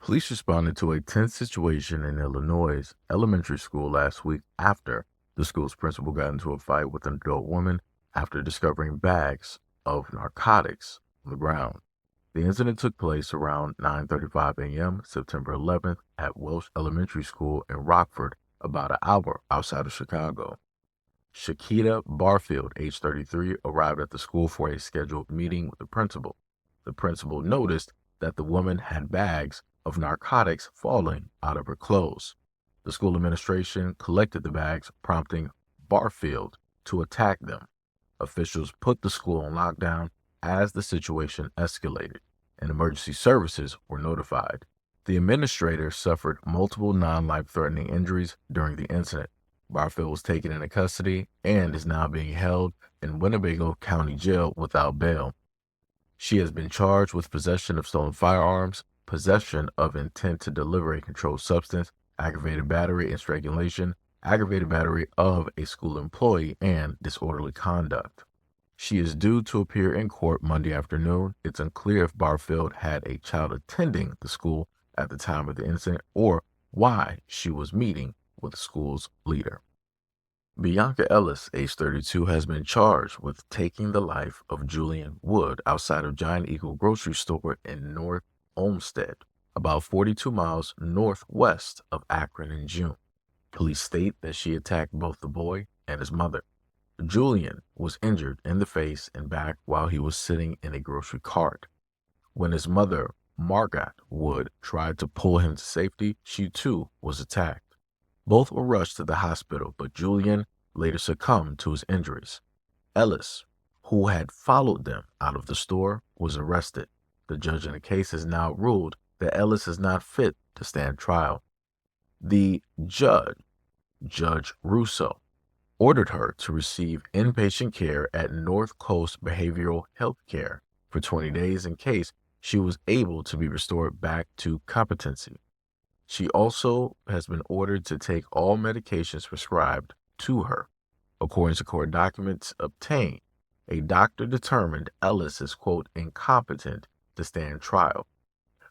Police responded to a tense situation in Illinois' elementary school last week after the school's principal got into a fight with an adult woman after discovering bags of narcotics on the ground. The incident took place around 9:35 a.m. September 11th at Welsh Elementary School in Rockford, about an hour outside of Chicago. Shakita Barfield, age 33, arrived at the school for a scheduled meeting with the principal. The principal noticed that the woman had bags of narcotics falling out of her clothes. The school administration collected the bags, prompting Barfield to attack them. Officials put the school on lockdown as the situation escalated, and emergency services were notified. The administrator suffered multiple non-life-threatening injuries during the incident. Barfield was taken into custody and is now being held in Winnebago County Jail without bail. She has been charged with possession of stolen firearms, possession of intent to deliver a controlled substance, aggravated battery and strangulation, aggravated battery of a school employee, and disorderly conduct. She is due to appear in court Monday afternoon. It's unclear if Barfield had a child attending the school at the time of the incident or why she was meeting with the school's leader. Bianca Ellis, age 32, has been charged with taking the life of Julian Wood outside of Giant Eagle grocery store in North Olmsted, about 42 miles northwest of Akron in June. Police state that she attacked both the boy and his mother. Julian was injured in the face and back while he was sitting in a grocery cart. When his mother, Margot Wood, tried to pull him to safety, she too was attacked. Both were rushed to the hospital, but Julian later succumbed to his injuries. Ellis, who had followed them out of the store, was arrested. The judge in the case has now ruled that Ellis is not fit to stand trial. The judge, Judge Russo, ordered her to receive inpatient care at North Coast Behavioral Health Care for 20 days in case she was able to be restored back to competency. She also has been ordered to take all medications prescribed to her. According to court documents obtained, a doctor determined Ellis is, quote, incompetent to stand trial.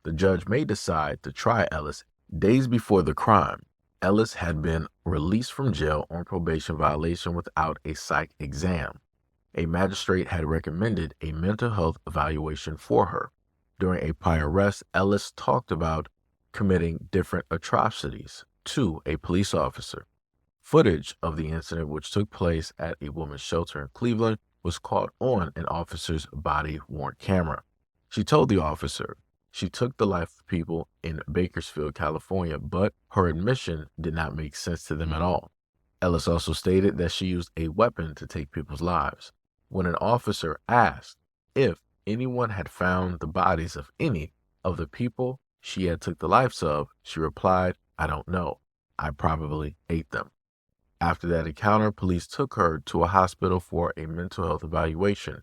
The judge may decide to try Ellis days before the crime. Ellis had been released from jail on probation violation without a psych exam. A magistrate had recommended a mental health evaluation for her. During a prior arrest, Ellis talked about committing different atrocities to a police officer. Footage of the incident, which took place at a women's shelter in Cleveland, was caught on an officer's body-worn camera. She told the officer she took the life of people in Bakersfield, California, but her admission did not make sense to them at all. Ellis also stated that she used a weapon to take people's lives. When an officer asked if anyone had found the bodies of any of the people she had took the lives of, she replied, "I don't know. I probably ate them." After that encounter, police took her to a hospital for a mental health evaluation.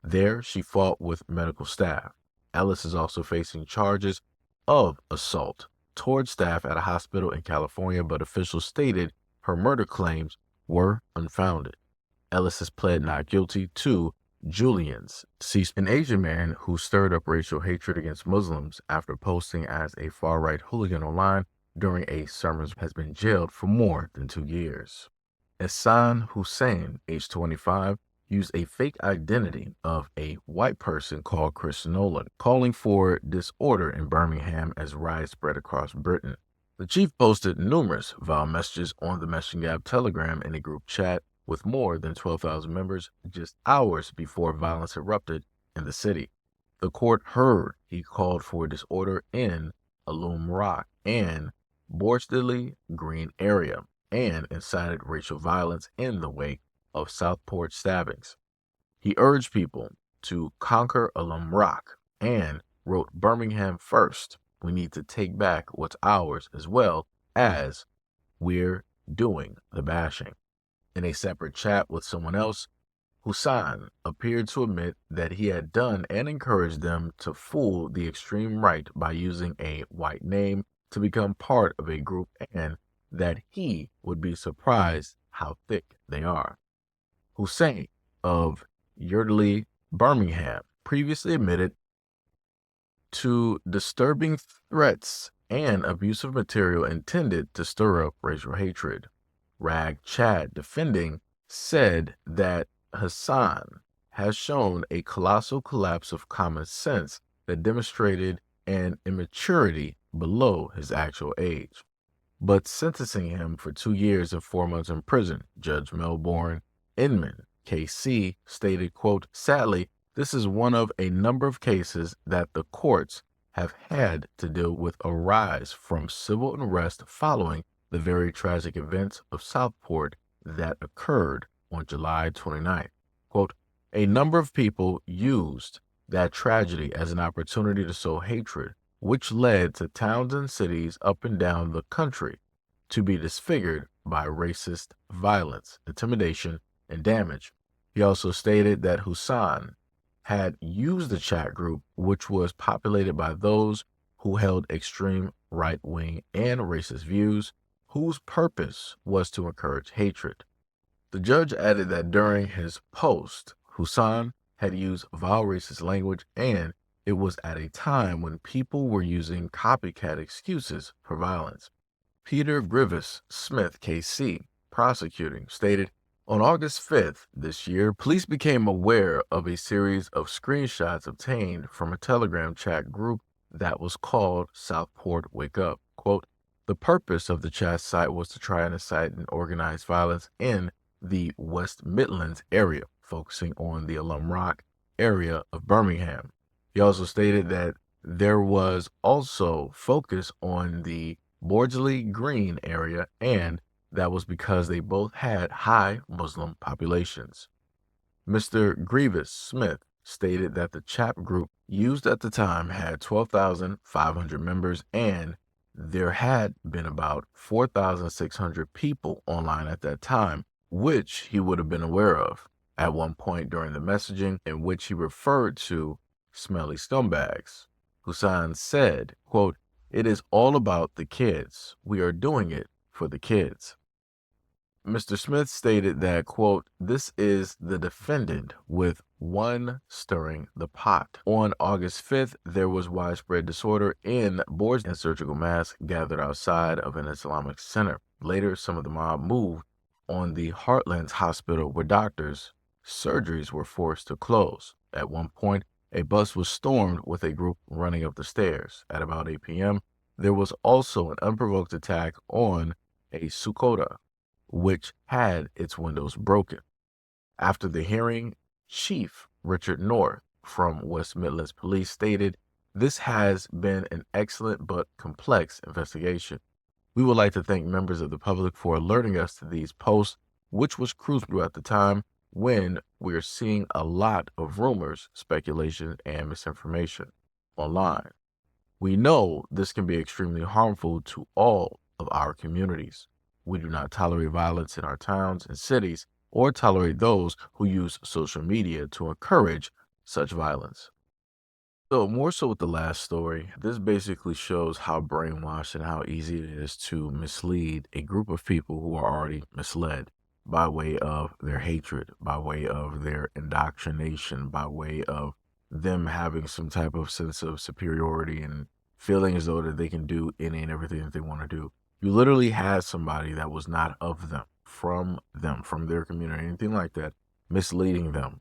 There, she fought with medical staff. Ellis is also facing charges of assault towards staff at a hospital in California, but officials stated her murder claims were unfounded. Ellis has pled not guilty to Julian's deceased, an Asian man who stirred up racial hatred against Muslims after posting as a far-right hooligan online during a sermon, has been jailed for more than 2 years. Assan Hussein, age 25, used a fake identity of a white person called Chris Nolan, calling for disorder in Birmingham as riots spread across Britain. The chief posted numerous vile messages on the messaging app Telegram in a group chat with more than 12,000 members just hours before violence erupted in the city. The court heard he called for disorder in Alum Rock and Borchdale Green area and incited racial violence in the wake of Southport stabbings. He urged people to conquer Alum Rock and wrote Birmingham first. We need to take back what's ours as well as we're doing the bashing. In a separate chat with someone else, Hussein appeared to admit that he had done and encouraged them to fool the extreme right by using a white name to become part of a group and that he would be surprised how thick they are. Hussein of Yardley, Birmingham, previously admitted to disturbing threats and abusive material intended to stir up racial hatred. Rag Chad, defending, said that Hassan has shown a colossal collapse of common sense that demonstrated an immaturity below his actual age, but sentencing him for 2 years and 4 months in prison. Judge Melbourne Inman, KC, stated, quote, "Sadly, this is one of a number of cases that the courts have had to deal with arise from civil unrest following the very tragic events of Southport that occurred on July 29th. Quote, a number of people used that tragedy as an opportunity to sow hatred, which led to towns and cities up and down the country to be disfigured by racist violence, intimidation, and damage." He also stated that Hussein had used the chat group, which was populated by those who held extreme right-wing and racist views, whose purpose was to encourage hatred. The judge added that during his post, Hussein had used vile racist language, and it was at a time when people were using copycat excuses for violence. Peter Grievous Smith, KC, prosecuting, stated, on August 5th this year, police became aware of a series of screenshots obtained from a Telegram chat group that was called Southport Wake Up. Quote, the purpose of the chat site was to try and incite and organize violence in the West Midlands area, focusing on the Alum Rock area of Birmingham. He also stated that there was also focus on the Borsley Green area, and that was because they both had high Muslim populations. Mr. Grievous Smith stated that the chat group used at the time had 12,500 members, and there had been about 4,600 people online at that time, which he would have been aware of. At one point during the messaging, in which he referred to smelly scumbags, Hussein said, quote, it is all about the kids. We are doing it for the kids. Mr. Smith stated that, quote, this is the defendant with one stirring the pot. On August 5th, there was widespread disorder in boards and surgical masks gathered outside of an Islamic center. Later, some of the mob moved on the Heartlands Hospital, where doctors' surgeries were forced to close. At one point, a bus was stormed with a group running up the stairs. At about 8 p.m., there was also an unprovoked attack on a Sukota, which had its windows broken. After the hearing, Chief Richard North from West Midlands Police stated, this has been an excellent but complex investigation. We would like to thank members of the public for alerting us to these posts, which was crucial at the time when we're seeing a lot of rumors, speculation, and misinformation online. We know this can be extremely harmful to all of our communities. We do not tolerate violence in our towns and cities, or tolerate those who use social media to encourage such violence. So more so with the last story, this basically shows how brainwashed and how easy it is to mislead a group of people who are already misled by way of their hatred, by way of their indoctrination, by way of them having some type of sense of superiority and feeling as though that they can do any and everything that they want to do. You literally had somebody that was not of them, from their community, anything like that, misleading them.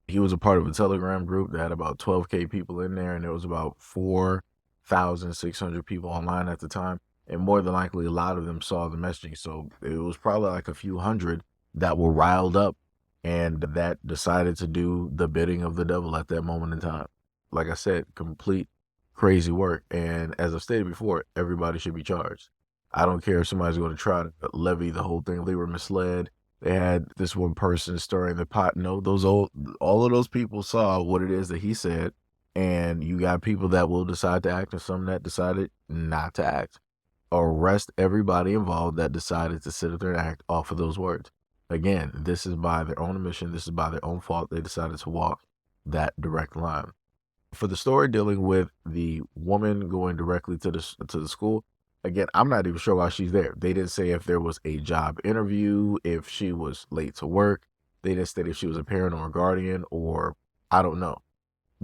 He was a part of a Telegram group that had about 12K people in there, and there was about 4,600 people online at the time. And more than likely, a lot of them saw the messaging. So it was probably like a few hundred that were riled up and that decided to do the bidding of the devil at that moment in time. Like I said, complete crazy work. And as I've stated before, everybody should be charged. I don't care if somebody's going to try to levy the whole thing. They were misled. They had this one person stirring the pot. No, all of those people saw what it is that he said. And you got people that will decide to act and some that decided not to act. Arrest everybody involved that decided to sit there and act off of those words. Again, this is by their own admission. This is by their own fault. They decided to walk that direct line. For the story dealing with the woman going directly to the school, again, I'm not even sure why she's there. They didn't say if there was a job interview, if she was late to work. They didn't state if she was a parent or a guardian, or I don't know.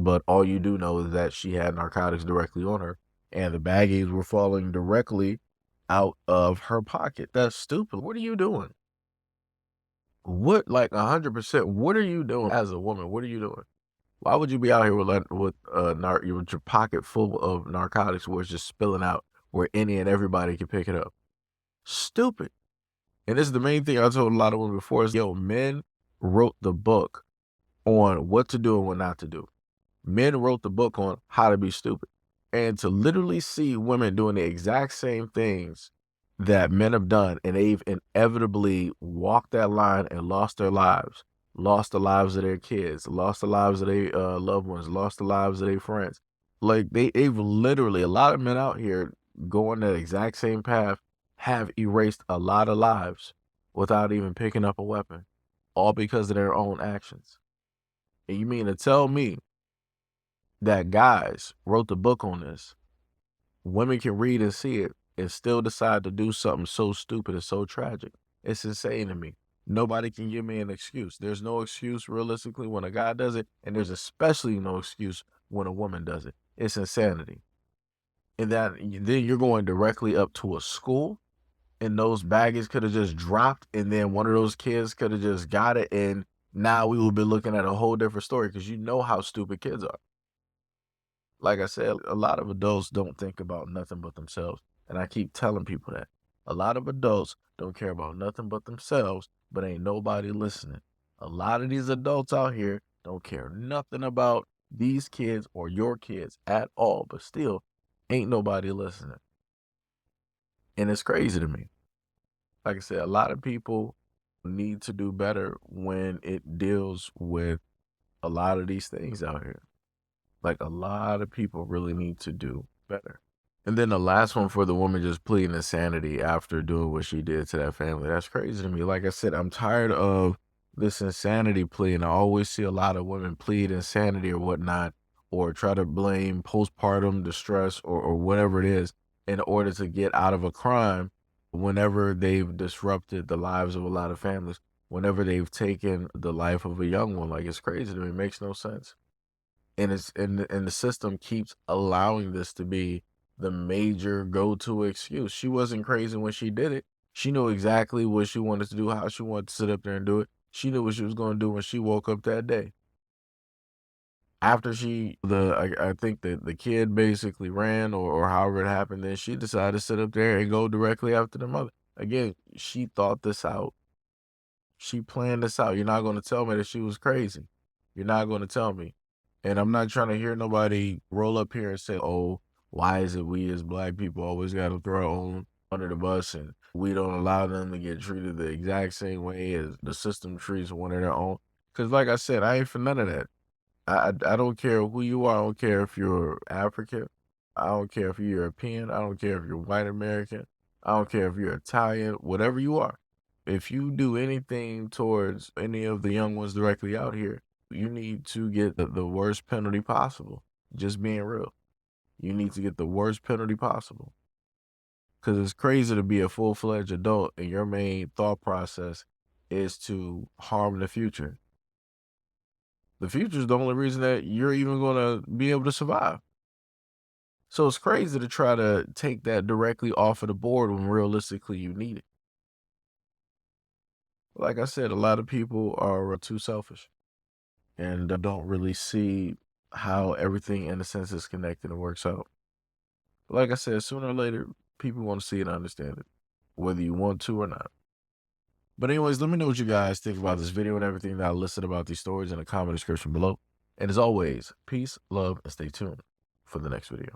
But all you do know is that she had narcotics directly on her, and the baggies were falling directly out of her pocket. That's stupid. What are you doing? What, like 100%, what are you doing as a woman? What are you doing? Why would you be out here with your pocket full of narcotics where it's just spilling out where any and everybody can pick it up? Stupid. And this is the main thing I told a lot of women before is, yo, men wrote the book on what to do and what not to do. Men wrote the book on how to be stupid. And to literally see women doing the exact same things that men have done, and they've inevitably walked that line and lost their lives, lost the lives of their kids, lost the lives of their loved ones, lost the lives of their friends. Like they've literally, a lot of men out here going that exact same path have erased a lot of lives without even picking up a weapon, all because of their own actions. And you mean to tell me that guys wrote the book on this, women can read and see it, and still decide to do something so stupid and so tragic? It's insane to me. Nobody can give me an excuse. There's no excuse realistically when a guy does it, and there's especially no excuse when a woman does it. It's insanity. And then you're going directly up to a school, and those baggies could have just dropped, and then one of those kids could have just got it, and now we would be looking at a whole different story, because you know how stupid kids are. Like I said, a lot of adults don't think about nothing but themselves. And I keep telling people that. A lot of adults don't care about nothing but themselves, but ain't nobody listening. A lot of these adults out here don't care nothing about these kids or your kids at all, but still ain't nobody listening. And it's crazy to me. Like I said, a lot of people need to do better when it deals with a lot of these things out here. Like, a lot of people really need to do better. And then the last one for the woman just pleading insanity after doing what she did to that family. That's crazy to me. Like I said, I'm tired of this insanity plea, and I always see a lot of women plead insanity or whatnot, or try to blame postpartum distress or whatever it is in order to get out of a crime whenever they've disrupted the lives of a lot of families, whenever they've taken the life of a young one. Like, it's crazy to me. It makes no sense. And the system keeps allowing this to be the major go-to excuse. She wasn't crazy when she did it. She knew exactly what she wanted to do, how she wanted to sit up there and do it. She knew what she was going to do when she woke up that day. After I think that the kid basically ran, or however it happened, then she decided to sit up there and go directly after the mother. Again, she thought this out. She planned this out. You're not going to tell me that she was crazy. You're not going to tell me. And I'm not trying to hear nobody roll up here and say, oh, why is it we as black people always got to throw our own under the bus, and we don't allow them to get treated the exact same way as the system treats one of their own? Because like I said, I ain't for none of that. I don't care who you are. I don't care if you're African. I don't care if you're European. I don't care if you're white American. I don't care if you're Italian, whatever you are. If you do anything towards any of the young ones directly out here, you need to get the worst penalty possible. Just being real. You need to get the worst penalty possible. Because it's crazy to be a full-fledged adult and your main thought process is to harm the future. The future is the only reason that you're even going to be able to survive. So it's crazy to try to take that directly off of the board when realistically you need it. Like I said, a lot of people are too selfish and don't really see how everything in a sense is connected and works out. Like I said, sooner or later, people want to see it and understand it, whether you want to or not. But anyways, let me know what you guys think about this video and everything that I listed about these stories in the comment description below. And as always, peace, love, and stay tuned for the next video.